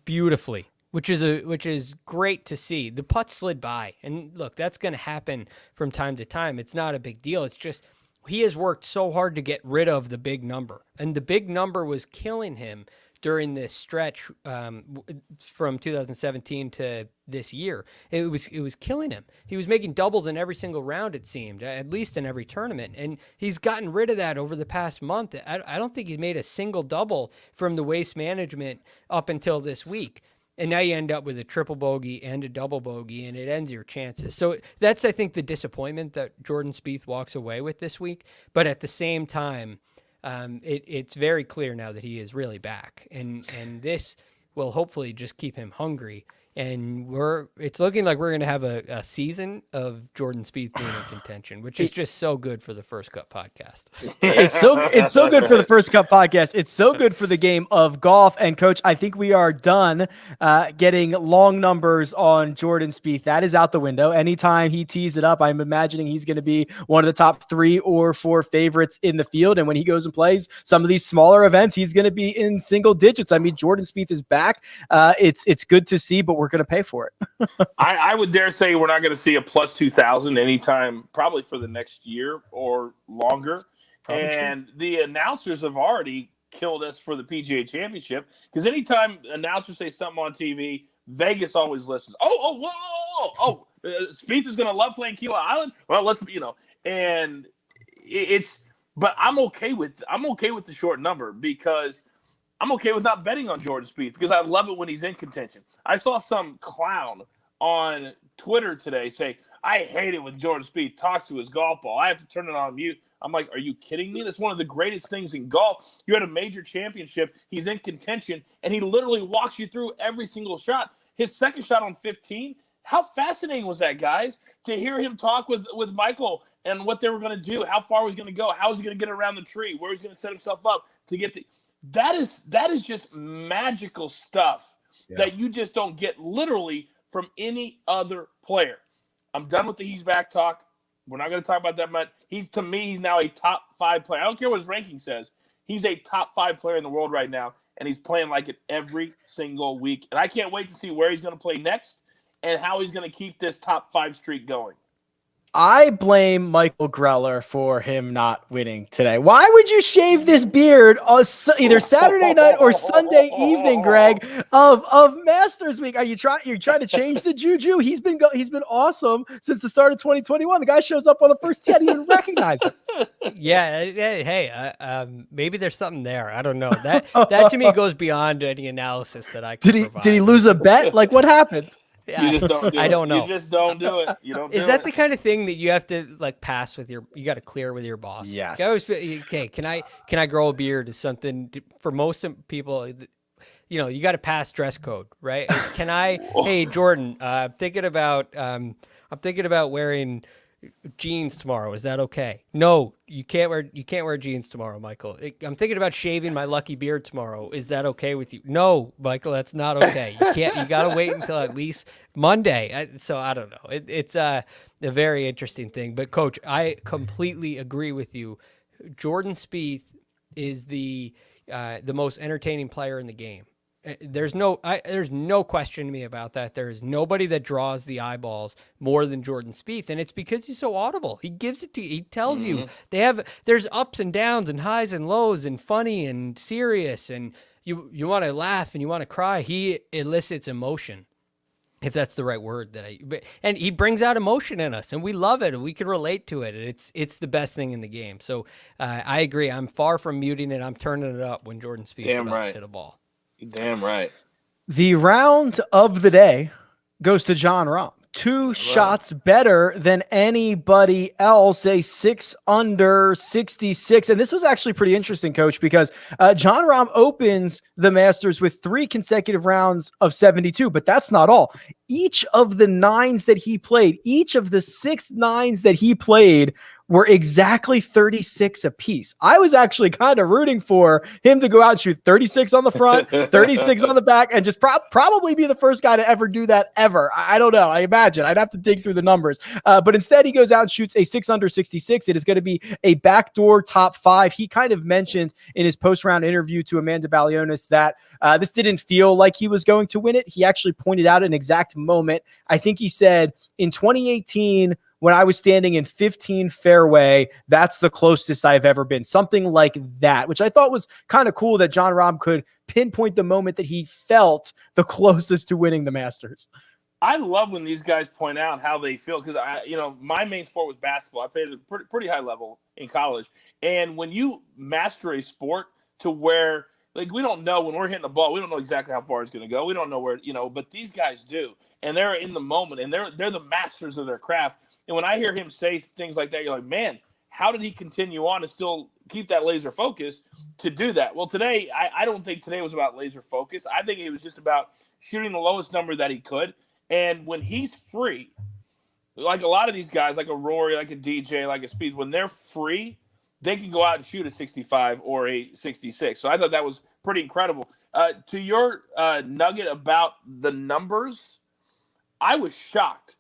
beautifully, which is great to see. The putts slid by. And look, that's going to happen from time to time. It's not a big deal. It's just he has worked so hard to get rid of the big number. And the big number was killing him during this stretch from 2017 to this year. It was killing him. He was making doubles in every single round, it seemed, at least in every tournament. And he's gotten rid of that over the past month. I don't think he's made a single double from the waste management up until this week. And now you end up with a triple bogey and a double bogey, and it ends your chances. So that's, I think, the disappointment that Jordan Spieth walks away with this week. But at the same time, it's very clear now that he is really back. And this will hopefully just keep him hungry. And it's looking like we're going to have a season of Jordan Spieth being in contention, which is just so good for the First Cut podcast. It's so good for the First Cut podcast. It's so good for the game of golf. And Coach, I think we are done getting long numbers on Jordan Spieth. That is out the window. Anytime he tees it up, I'm imagining he's going to be one of the top 3 or 4 favorites in the field. And when he goes and plays some of these smaller events, he's going to be in single digits. I mean, Jordan Spieth is back. It's good to see, but we're going to pay for it. I would dare say we're not going to see a plus 2,000 anytime, probably for the next year or longer. Probably and true. The announcers have already killed us for the PGA Championship, because anytime announcers say something on TV, Vegas always listens. Spieth is going to love playing Kilo Island. Well, and it's. But I'm okay with the short number, because I'm okay with not betting on Jordan Spieth, because I love it when he's in contention. I saw some clown on Twitter today say, I hate it when Jordan Spieth talks to his golf ball. I have to turn it on mute. I'm like, are you kidding me? That's one of the greatest things in golf. You're at a major championship. He's in contention, and he literally walks you through every single shot. His second shot on 15, how fascinating was that, guys? To hear him talk with Michael and what they were going to do, how far he's going to go, how he's going to get around the tree, where he's going to set himself up to get to. That is just magical stuff that you just don't get literally from any other player. I'm done with the he's back talk. We're not going to talk about that much. To me, he's now a top 5 player. I don't care what his ranking says. He's a top 5 player in the world right now, and he's playing like it every single week. And I can't wait to see where he's going to play next and how he's going to keep this top 5 streak going. I blame Michael Greller for him not winning today. Why would you shave this beard on either Saturday night or Sunday evening, Greg, of Masters Week? You're trying to change the juju? He's been awesome since the start of 2021. The guy shows up on the first tee, I didn't even recognize him. Yeah, hey, maybe there's something there. I don't know. That to me goes beyond any analysis that I can provide. Did he lose a bet? Like, what happened? Yeah, you just don't do I don't know. You just don't do it. You don't. Is that the kind of thing that you have to like pass with you got to clear with your boss? Yes. I always feel, okay, can I grow a beard is something for most people, you got to pass dress code, right? Can I, hey, Jordan, I'm thinking about wearing jeans tomorrow. Is that okay? No, you can't wear jeans tomorrow, Michael. I'm thinking about shaving my lucky beard tomorrow. Is that okay with you? No, Michael, that's not okay. You got to wait until at least Monday. So I don't know. It's a very interesting thing. But Coach, I completely agree with you. Jordan Spieth is the most entertaining player in the game. There's no question to me about that. There is nobody that draws the eyeballs more than Jordan Spieth, and it's because he's so audible. He gives it to you. He tells you there's ups and downs and highs and lows and funny and serious, and you want to laugh and you want to cry. He elicits emotion, if that's the right word and he brings out emotion in us, and we love it, and we can relate to it. And it's the best thing in the game. So I agree. I'm far from muting it. I'm turning it up when Jordan Spieth's about to hit a ball. Damn right. The round of the day goes to Jon Rahm. 2 shots better than anybody else, a 6 under 66. And this was actually pretty interesting, Coach, because Jon Rahm opens the Masters with 3 consecutive rounds of 72, but that's not all. Each of the 9s that he played, each of the 6 9s that he played were exactly 36 apiece. I was actually kind of rooting for him to go out and shoot 36 on the front, 36 on the back, and just probably be the first guy to ever do that ever. I don't know. I imagine. I'd have to dig through the numbers. But instead, he goes out and shoots a 6 under 66. It is going to be a backdoor top 5. He kind of mentioned in his post-round interview to Amanda Balionis that this didn't feel like he was going to win it. He actually pointed out an exact moment. I think he said in 2018, when I was standing in 15 fairway, that's the closest I've ever been. Something like that, which I thought was kind of cool that Jon Rahm could pinpoint the moment that he felt the closest to winning the Masters. I love when these guys point out how they feel, because my main sport was basketball. I played at a pretty high level in college, and when you master a sport to where, like, we don't know when we're hitting the ball, we don't know exactly how far it's going to go. We don't know where, but these guys do, and they're in the moment, and they're the masters of their craft. And when I hear him say things like that, you're like, man, how did he continue on and still keep that laser focus to do that? Well, today, I don't think today was about laser focus. I think it was just about shooting the lowest number that he could. And when he's free, like a lot of these guys, like a Rory, like a DJ, like a Spieth, when they're free, they can go out and shoot a 65 or a 66. So I thought that was pretty incredible. To your nugget about the numbers, I was shocked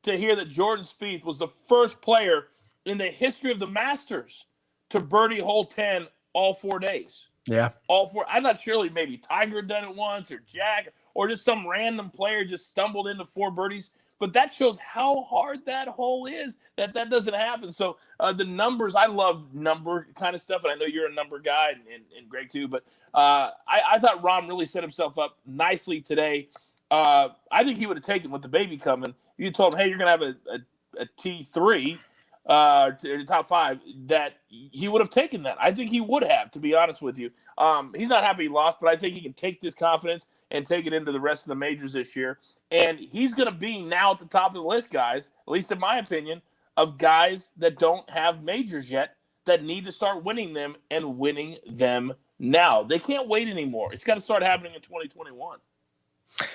to hear that Jordan Spieth was the first player in the history of the Masters to birdie hole 10 all 4 days. Yeah. All four. I'm not sure, maybe Tiger done it once, or Jack, or just some random player just stumbled into 4 birdies. But that shows how hard that hole is, that doesn't happen. So the numbers, I love number kind of stuff, and I know you're a number guy, and Greg too. But I thought Rahm really set himself up nicely today. I think he would have taken, with the baby coming, you told him, hey, you're going to have a T3 to top 5, that he would have taken that. I think he would have, to be honest with you. He's not happy he lost, but I think he can take this confidence and take it into the rest of the majors this year. And he's going to be now at the top of the list, guys, at least in my opinion, of guys that don't have majors yet, that need to start winning them, and winning them now. They can't wait anymore. It's got to start happening in 2021.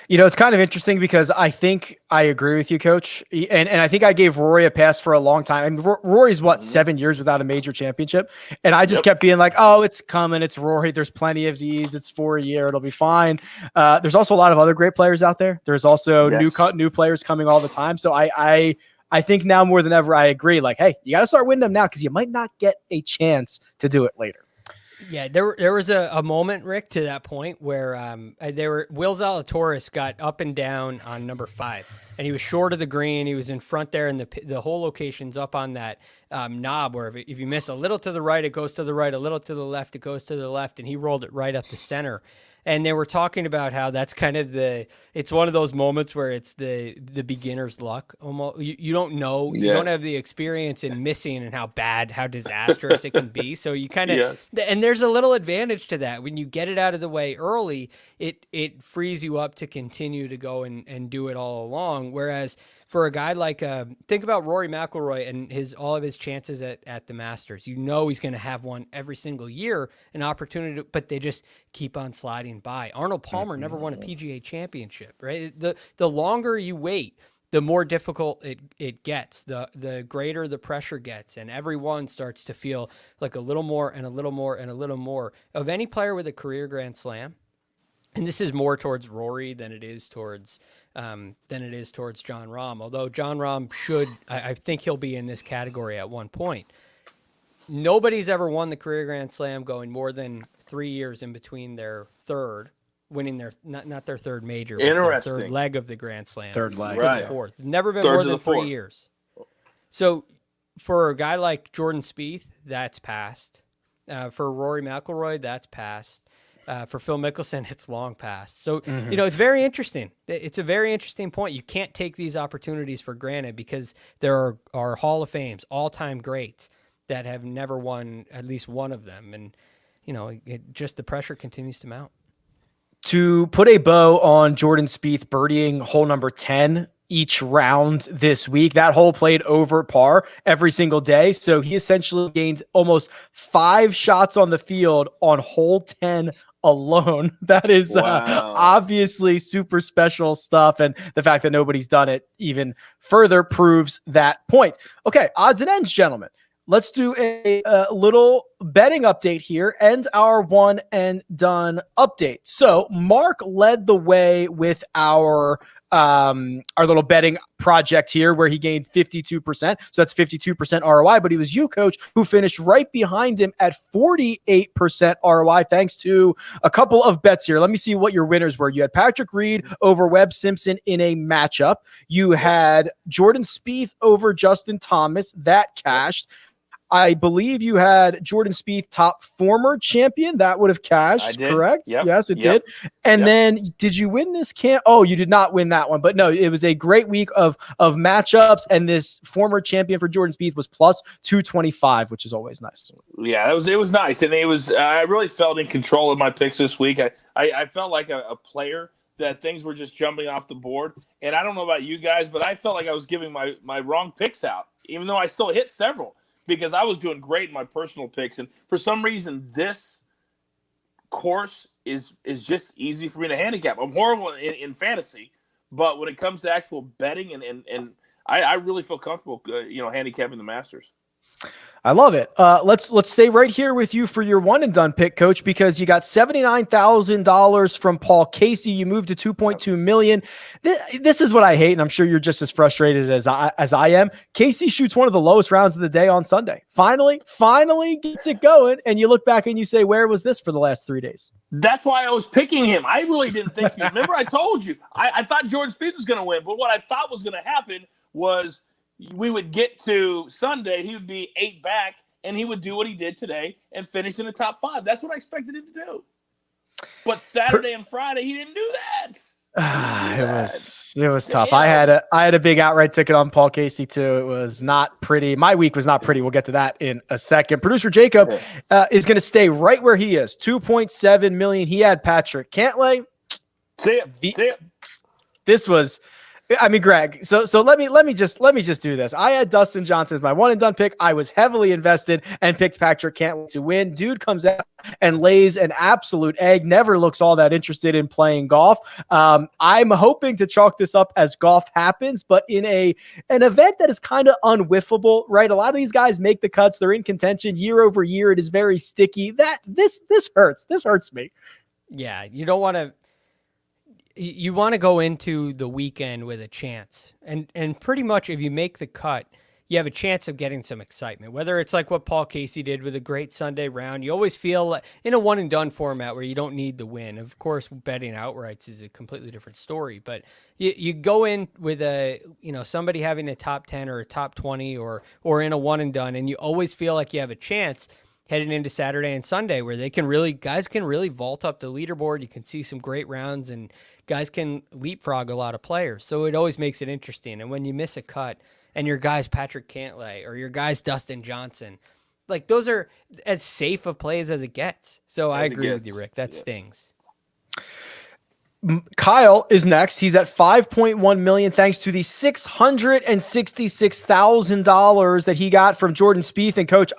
It's kind of interesting because I think I agree with you, Coach. And I think I gave Rory a pass for a long time. I mean, Rory's 7 years without a major championship. And I just kept being like, oh, it's coming. It's Rory. There's plenty of these. It's for a year. It'll be fine. There's also a lot of other great players out there. There's also new players coming all the time. So I think now more than ever, I agree. Like, hey, you got to start winning them now, because you might not get a chance to do it later. Yeah, there was a moment, Rick, to that point where Will Zalatoris got up and down on number 5, and he was short of the green. He was in front there, and the whole location's up on that knob where if you miss a little to the right, it goes to the right, a little to the left, it goes to the left, and he rolled it right up the center. And they were talking about how that's kind of it's one of those moments where it's the beginner's luck. Almost, you don't know, you don't have the experience in missing and how disastrous it can be. So you kind of, and there's a little advantage to that. When you get it out of the way early, it frees you up to continue to go and do it all along. Whereas for a guy like, think about Rory McIlroy and all of his chances at the Masters. He's going to have one every single year, an opportunity, but they just keep on sliding by. Arnold Palmer never won a PGA championship, right? The longer you wait, the more difficult it gets, the greater the pressure gets, and everyone starts to feel like a little more and a little more and a little more of any player with a career Grand Slam. And this is more towards Rory than it is towards Jon Rahm. Although Jon Rahm I think he'll be in this category at one point. Nobody's ever won the career Grand Slam going more than 3 years in between their third, winning their not their third major, but their third leg of the Grand Slam. Third leg, to the fourth. Never been more than 3 years. So for a guy like Jordan Spieth, that's passed. For Rory McIlroy, that's passed. For Phil Mickelson, it's long past. So, it's very interesting. It's a very interesting point. You can't take these opportunities for granted, because there are Hall of Fames, all-time greats that have never won at least one of them. And, the pressure continues to mount. To put a bow on Jordan Spieth birdieing hole number 10 each round this week, that hole played over par every single day. So he essentially gained almost 5 shots on the field on hole 10 alone. That is obviously super special stuff. And the fact that nobody's done it even further proves that point. Okay, odds and ends, gentlemen. Let's do a little betting update here and our one and done update. So Mark led the way with our our little betting project here where he gained 52%. So that's 52% ROI, but it was you, Coach, who finished right behind him at 48% ROI, thanks to a couple of bets here. Let me see what your winners were. You had Patrick Reed over Webb Simpson in a matchup. You had Jordan Spieth over Justin Thomas. That cashed. I believe you had Jordan Spieth, top former champion. That would have cashed, correct? Yep. Yes, it did. And then did you win this camp? Oh, you did not win that one. But no, it was a great week of matchups. And this former champion for Jordan Spieth was plus 225, which is always nice. Yeah, it was nice. And it was I really felt in control of my picks this week. I felt like a player that things were just jumping off the board. And I don't know about you guys, but I felt like I was giving my wrong picks out, even though I still hit several, because I was doing great in my personal picks. And for some reason, this course is just easy for me to handicap. I'm horrible in fantasy, but when it comes to actual betting, and I really feel comfortable, handicapping the Masters. I love it. Let's stay right here with you for your one and done pick, Coach, because you got $79,000 from Paul Casey. You moved to 2.2 million. This is what I hate, and I'm sure you're just as frustrated as I am. Casey shoots one of the lowest rounds of the day on Sunday. Finally gets it going, and you look back and you say, "Where was this for the last 3 days?" That's why I was picking him. I really didn't think. Remember, I told you I thought Jordan Spieth was going to win, but what I thought was going to happen was we would get to Sunday, he would be 8 back, and he would do what he did today and finish in the top 5. That's what I expected him to do. But Saturday and Friday, he didn't do that. It was tough. I had a big outright ticket on Paul Casey too. It was not pretty. My week was not pretty. We'll get to that in a second. Producer Jacob is going to stay right where he is. 2.7 million. He had Patrick Cantlay. See it. This was. I mean, Greg, so let me just do this. I had Dustin Johnson as my one and done pick. I was heavily invested and picked Patrick Cantlay to win. Dude comes out and lays an absolute egg. Never looks all that interested in playing golf. I'm hoping to chalk this up as golf happens, but in an event that is kind of unwhiffable, right? A lot of these guys make the cuts. They're in contention year over year. It is very sticky. This hurts. This hurts me. Yeah, you don't want to. You want to go into the weekend with a chance. And pretty much if you make the cut, you have a chance of getting some excitement. Whether it's like what Paul Casey did with a great Sunday round, you always feel like in a one and done format where you don't need the win. Of course, betting outrights is a completely different story, but you go in with somebody having a top 10 or a top 20 or in a one and done, and you always feel like you have a chance heading into Saturday and Sunday where guys can really vault up the leaderboard. You can see some great rounds and guys can leapfrog a lot of players. So it always makes it interesting. And when you miss a cut and your guy's Patrick Cantlay or your guy's Dustin Johnson, like those are as safe of plays as it gets. So I agree with you, Rick. That stings. Kyle is next. He's at 5.1 million thanks to the $666,000 that he got from Jordan Spieth. And Coach,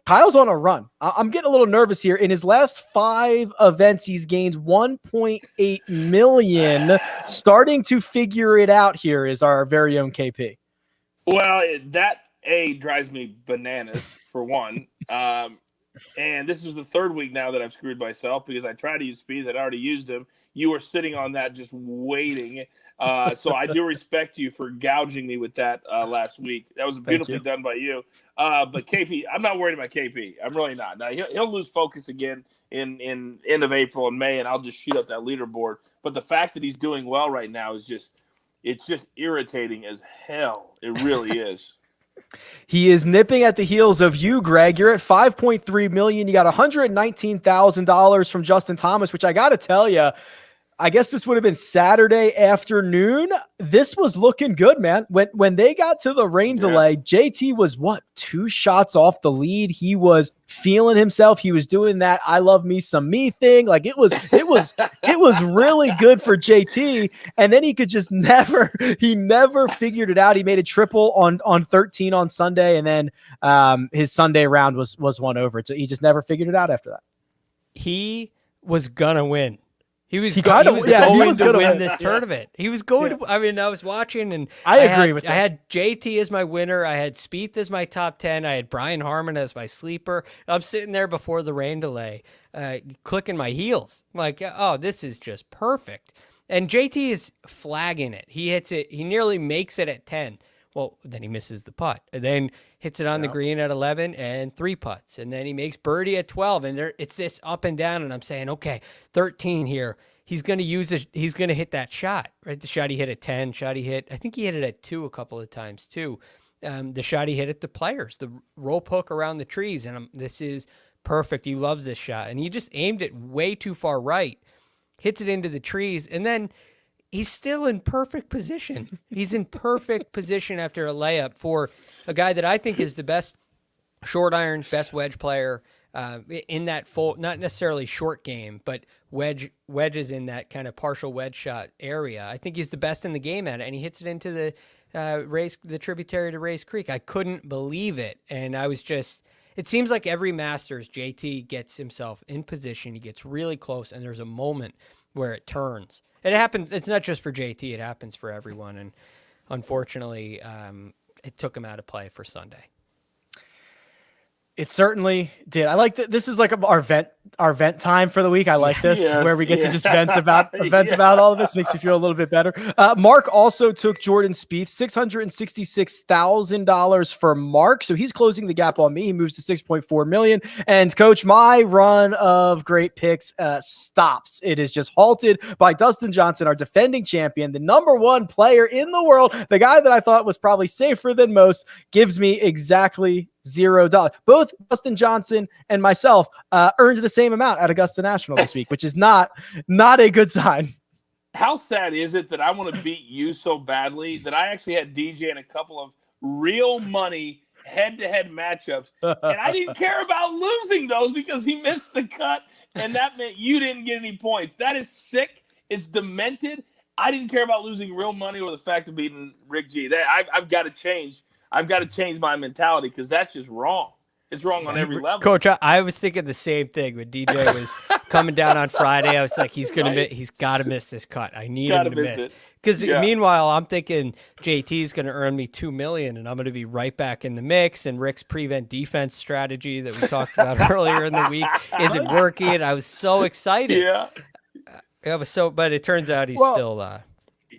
Kyle's on a run. I'm getting a little nervous here. In his last 5 events, he's gained 1.8 million. Starting to figure it out here is our very own KP. Well, that drives me bananas for one. And this is the 3rd week now that I've screwed myself because I tried to use Spieth. I'd already used him. You were sitting on that just waiting. So I do respect you for gouging me with that last week. That was beautifully done by you. But KP, I'm not worried about KP. I'm really not. Now, he'll lose focus again in end of April and May, and I'll just shoot up that leaderboard. But the fact that he's doing well right now is just irritating as hell. It really is. He is nipping at the heels of you, Greg. You're at 5.3 million. You got $119,000 from Justin Thomas, which I got to tell you, I guess this would have been Saturday afternoon. This was looking good, man. When they got to the rain delay, JT was 2 shots off the lead. He was feeling himself. He was doing that I love me some me thing. Like it was really good for JT. And then he could just never figured it out. He made a triple on 13 on Sunday. And then his Sunday round was one over. So he just never figured it out after that. He was gonna win. He was going to win this tournament. He was going to. I mean, I was watching, and I agree with this. I had JT as my winner. I had Spieth as my top 10. I had Brian Harmon as my sleeper. I'm sitting there before the rain delay, clicking my heels. I'm like, oh, this is just perfect. And JT is flagging it. He hits it. He nearly makes it at 10. Well, then he misses the putt. And then hits it on the green at 11 and 3 putts. And then he makes birdie at 12. And it's this up and down. And I'm saying, okay, 13 here. He's going to use it. He's going to hit that shot, right? The shot he hit at 10, shot he hit. I think he hit it at 2 a couple of times too. The shot he hit at the Players, the rope hook around the trees. And this is perfect. He loves this shot. And he just aimed it way too far right, hits it into the trees. And then he's still in perfect position. He's in perfect position after a layup for a guy that I think is the best short iron, best wedge player in that full, not necessarily short game, but wedges in that kind of partial wedge shot area. I think he's the best in the game at it, and he hits it into the tributary to Race Creek. I couldn't believe it, and I was just. It seems like every Masters, JT gets himself in position. He gets really close, and there's a moment where it turns. It happens. It's not just for JT. It happens for everyone. And unfortunately, it took him out of play for Sunday. It certainly did. I like that. This is like our vent time for the week. I like this, where we get to just vent about all of this. Makes me feel a little bit better. Mark also took Jordan Spieth, $666,000 for Mark, so he's closing the gap on me. He moves to 6.4 million. And Coach, my run of great picks stops. It is just halted by Dustin Johnson, our defending champion, the #1 player in the world, the guy that I thought was probably safer than most, gives me exactly $0. Both Dustin Johnson and myself earned the same amount at Augusta National this week, which is not a good sign. How sad is it that I want to beat you so badly that I actually had DJ in a couple of real money head-to-head matchups, and I didn't care about losing those because he missed the cut, and that meant you didn't get any points. That is sick. It's demented. I didn't care about losing real money or the fact of beating Rick G. I've got to change. I've got to change my mentality because that's just wrong. It's wrong on every level. Coach, I was thinking the same thing when DJ was coming down on Friday. I was like, he's got to miss this cut. I need him to miss it. Because meanwhile, I'm thinking JT is going to earn me $2 million, and I'm going to be right back in the mix. And Rick's prevent defense strategy that we talked about earlier in the week isn't working. I was so excited. Yeah. But it turns out he's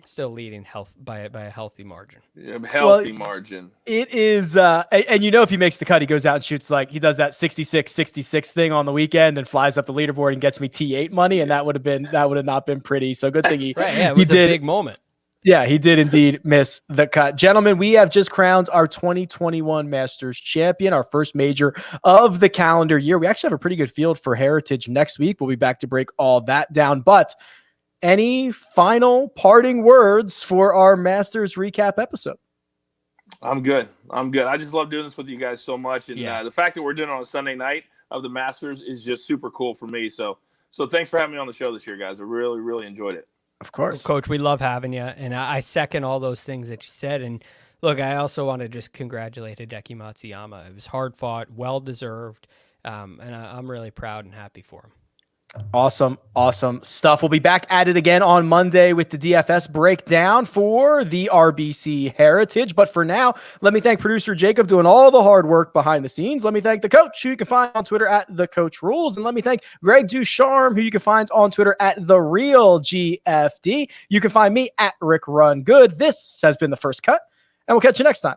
still leading by a healthy margin. Margin. It is, and if he makes the cut, he goes out and shoots like he does that 66 thing on the weekend and flies up the leaderboard and gets me T8 money, and that would have not been pretty. So good thing it was a big moment. Yeah, he did indeed miss the cut. Gentlemen, we have just crowned our 2021 Masters champion, our first major of the calendar year. We actually have a pretty good field for Heritage next week. We'll be back to break all that down, but any final parting words for our Masters recap episode? I'm good. I just love doing this with you guys so much. And the fact that we're doing it on a Sunday night of the Masters is just super cool for me. So thanks for having me on the show this year, guys. I really, really enjoyed it. Of course. Well, Coach, we love having you. And I second all those things that you said. And look, I also want to just congratulate Hideki Matsuyama. It was hard fought, well-deserved. And I'm really proud and happy for him. Awesome stuff. We'll be back at it again on Monday with the DFS breakdown for the RBC Heritage. But for now, let me thank producer Jacob doing all the hard work behind the scenes. Let me thank the coach, who you can find on Twitter at @TheCoachRules. And let me thank Greg DuCharme, who you can find on Twitter at @TheRealGFD. You can find me at RickRunGood. This has been The First Cut, and we'll catch you next time